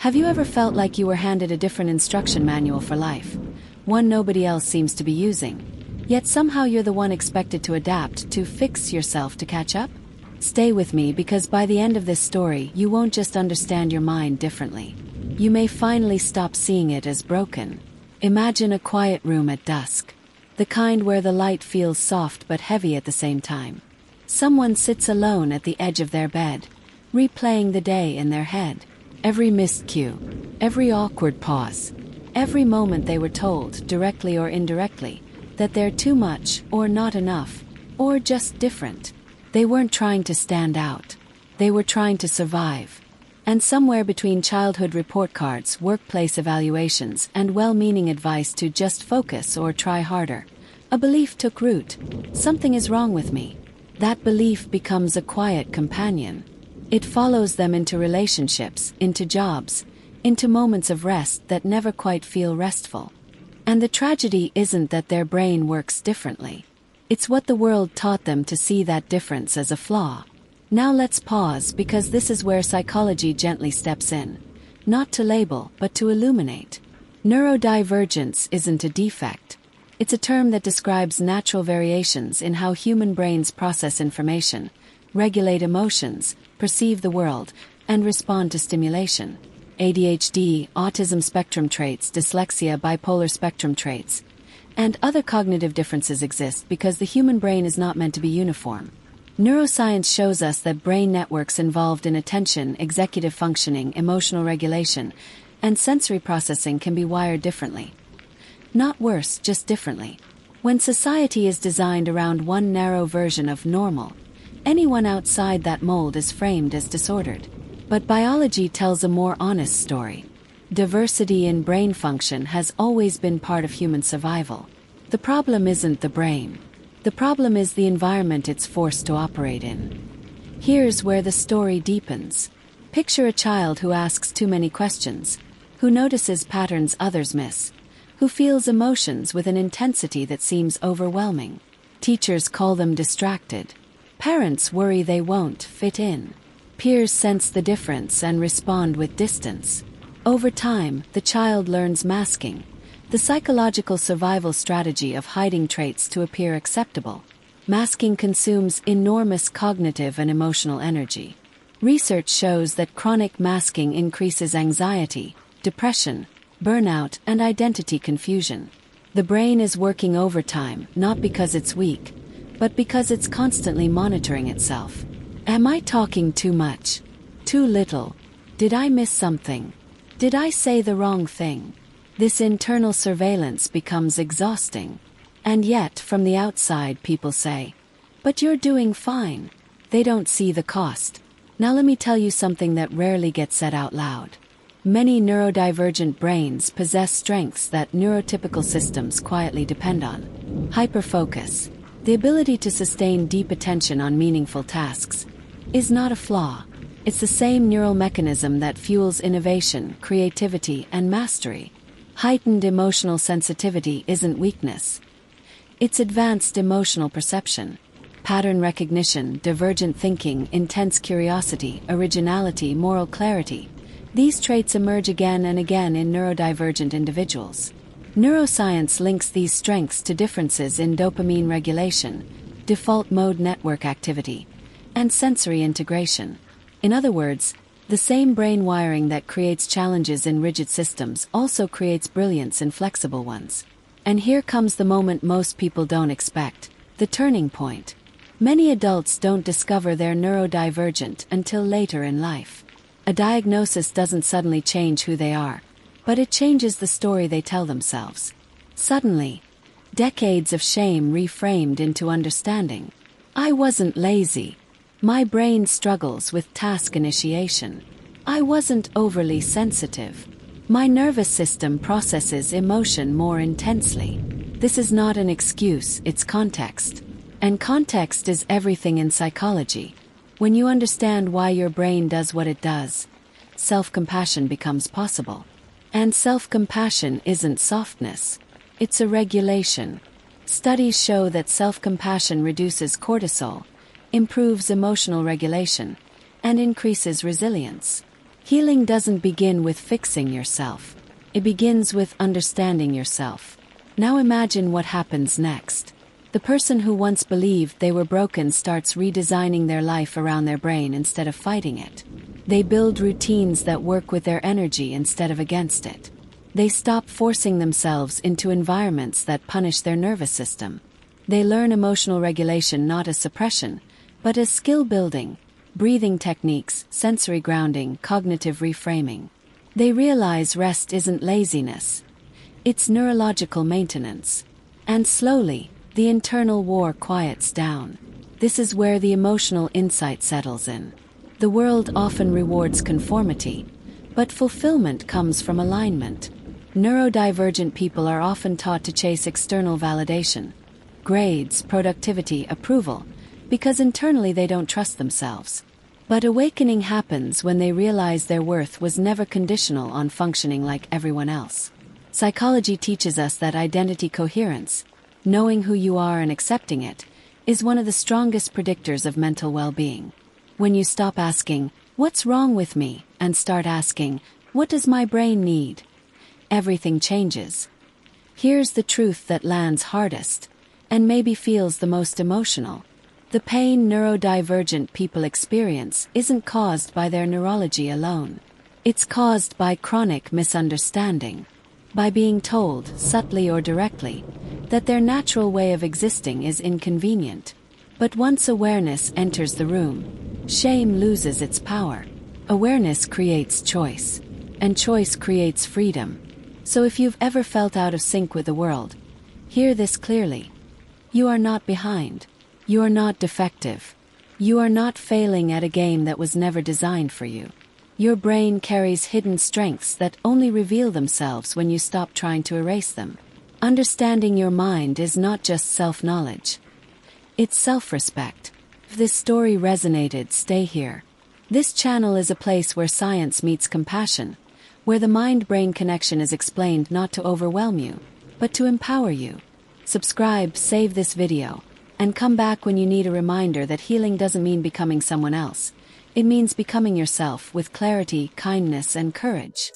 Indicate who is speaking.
Speaker 1: Have you ever felt like you were handed a different instruction manual for life? One nobody else seems to be using. Yet somehow you're the one expected to adapt, to fix yourself to catch up? Stay with me, because by the end of this story, you won't just understand your mind differently. You may finally stop seeing it as broken. Imagine a quiet room at dusk. The kind where the light feels soft but heavy at the same time. Someone sits alone at the edge of their bed, replaying the day in their head. Every missed cue, every awkward pause, every moment they were told, directly or indirectly, that they're too much, or not enough, or just different. They weren't trying to stand out. They were trying to survive. And somewhere between childhood report cards, workplace evaluations, and well-meaning advice to just focus or try harder, a belief took root. Something is wrong with me. That belief becomes a quiet companion. It follows them into relationships, into jobs, into moments of rest that never quite feel restful. And the tragedy isn't that their brain works differently. It's what the world taught them to see that difference as a flaw. Now let's pause, because this is where psychology gently steps in. Not to label, but to illuminate. Neurodivergence isn't a defect. It's a term that describes natural variations in how human brains process information, regulate emotions, perceive the world, and respond to stimulation. ADHD, autism spectrum traits, dyslexia, bipolar spectrum traits, and other cognitive differences exist because the human brain is not meant to be uniform. Neuroscience shows us that brain networks involved in attention, executive functioning, emotional regulation, and sensory processing can be wired differently. Not worse, just differently. When society is designed around one narrow version of normal, anyone outside that mold is framed as disordered. But biology tells a more honest story. Diversity in brain function has always been part of human survival. The problem isn't the brain. The problem is the environment it's forced to operate in. Here's where the story deepens. Picture a child who asks too many questions, who notices patterns others miss, who feels emotions with an intensity that seems overwhelming. Teachers call them distracted. Parents worry they won't fit in. Peers sense the difference and respond with distance. Over time, the child learns masking, the psychological survival strategy of hiding traits to appear acceptable. Masking consumes enormous cognitive and emotional energy. Research shows that chronic masking increases anxiety, depression, burnout, and identity confusion. The brain is working overtime, not because it's weak, but because it's constantly monitoring itself. Am I talking too much? Too little? Did I miss something? Did I say the wrong thing? This internal surveillance becomes exhausting. And yet, from the outside, people say, "But you're doing fine." They don't see the cost. Now let me tell you something that rarely gets said out loud. Many neurodivergent brains possess strengths that neurotypical systems quietly depend on. Hyperfocus, the ability to sustain deep attention on meaningful tasks, is not a flaw. It's the same neural mechanism that fuels innovation, creativity, and mastery. Heightened emotional sensitivity isn't weakness. It's advanced emotional perception. Pattern recognition, divergent thinking, intense curiosity, originality, moral clarity. These traits emerge again and again in neurodivergent individuals. Neuroscience links these strengths to differences in dopamine regulation, default mode network activity, and sensory integration. In other words, the same brain wiring that creates challenges in rigid systems also creates brilliance in flexible ones. And here comes the moment most people don't expect, the turning point. Many adults don't discover they're neurodivergent until later in life. A diagnosis doesn't suddenly change who they are, but it changes the story they tell themselves. Suddenly, decades of shame reframed into understanding. I wasn't lazy. My brain struggles with task initiation. I wasn't overly sensitive. My nervous system processes emotion more intensely. This is not an excuse, it's context. And context is everything in psychology. When you understand why your brain does what it does, self-compassion becomes possible. And self-compassion isn't softness. It's a regulation. Studies show that self-compassion reduces cortisol, improves emotional regulation, and increases resilience. Healing doesn't begin with fixing yourself. It begins with understanding yourself. Now imagine what happens next. The person who once believed they were broken starts redesigning their life around their brain instead of fighting it. They build routines that work with their energy instead of against it. They stop forcing themselves into environments that punish their nervous system. They learn emotional regulation not as suppression, but as skill building, breathing techniques, sensory grounding, cognitive reframing. They realize rest isn't laziness. It's neurological maintenance. And slowly, the internal war quiets down. This is where the emotional insight settles in. The world often rewards conformity, but fulfillment comes from alignment. Neurodivergent people are often taught to chase external validation, grades, productivity, approval, because internally they don't trust themselves. But awakening happens when they realize their worth was never conditional on functioning like everyone else. Psychology teaches us that identity coherence, knowing who you are and accepting it, is one of the strongest predictors of mental well-being. When you stop asking, "What's wrong with me?" and start asking, "What does my brain need?" everything changes. Here's the truth that lands hardest, and maybe feels the most emotional. The pain neurodivergent people experience isn't caused by their neurology alone. It's caused by chronic misunderstanding. By being told, subtly or directly, that their natural way of existing is inconvenient. But once awareness enters the room, shame loses its power. Awareness creates choice, and choice creates freedom. So if you've ever felt out of sync with the world, hear this clearly. You are not behind. You are not defective. You are not failing at a game that was never designed for you. Your brain carries hidden strengths that only reveal themselves when you stop trying to erase them. Understanding your mind is not just self-knowledge. It's self-respect. If this story resonated, stay here. This channel is a place where science meets compassion, where the mind-brain connection is explained not to overwhelm you, but to empower you. Subscribe, save this video, and come back when you need a reminder that healing doesn't mean becoming someone else. It means becoming yourself with clarity, kindness, and courage.